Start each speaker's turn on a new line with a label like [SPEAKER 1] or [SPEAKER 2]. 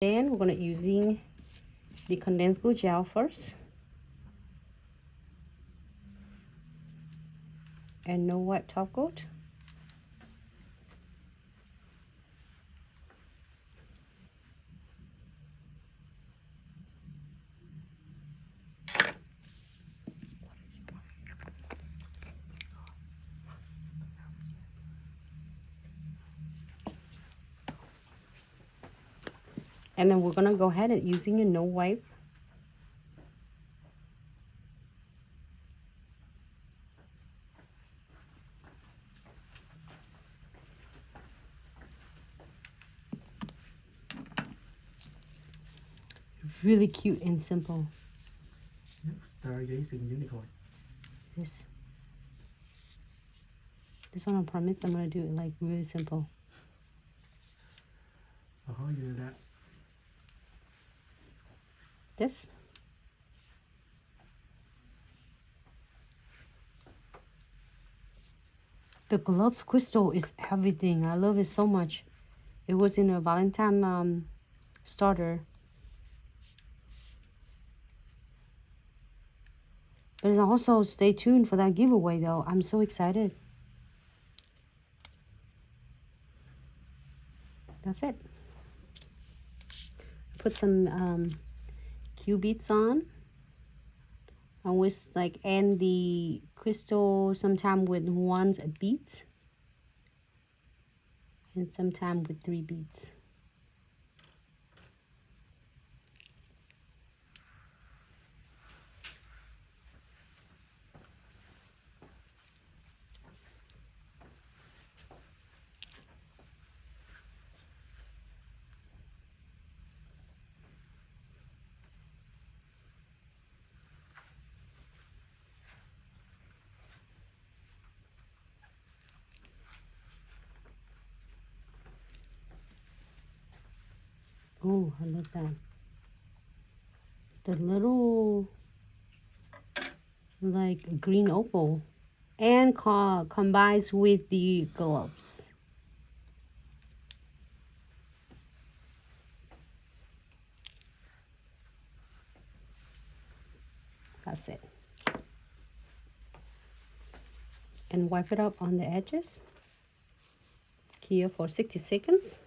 [SPEAKER 1] Then we're gonna using the condensed glue gel first, and no wet top coat. And then we're gonna go ahead and using a no wipe. Really cute and simple.
[SPEAKER 2] Stargazing unicorn.
[SPEAKER 1] This one, I promise I'm gonna do it like really simple.
[SPEAKER 2] You do that.
[SPEAKER 1] This. The glove crystal is everything. I love it so much. It was in a Valentine starter. But also stay tuned for that giveaway though. I'm so excited. That's it. Put some Q beads on. I always like end the crystal sometime with one beads and sometime with 3 beads. Oh, I love that. The little like green opal and combines with the gloves. That's it. And wipe it up on the edges here for 60 seconds.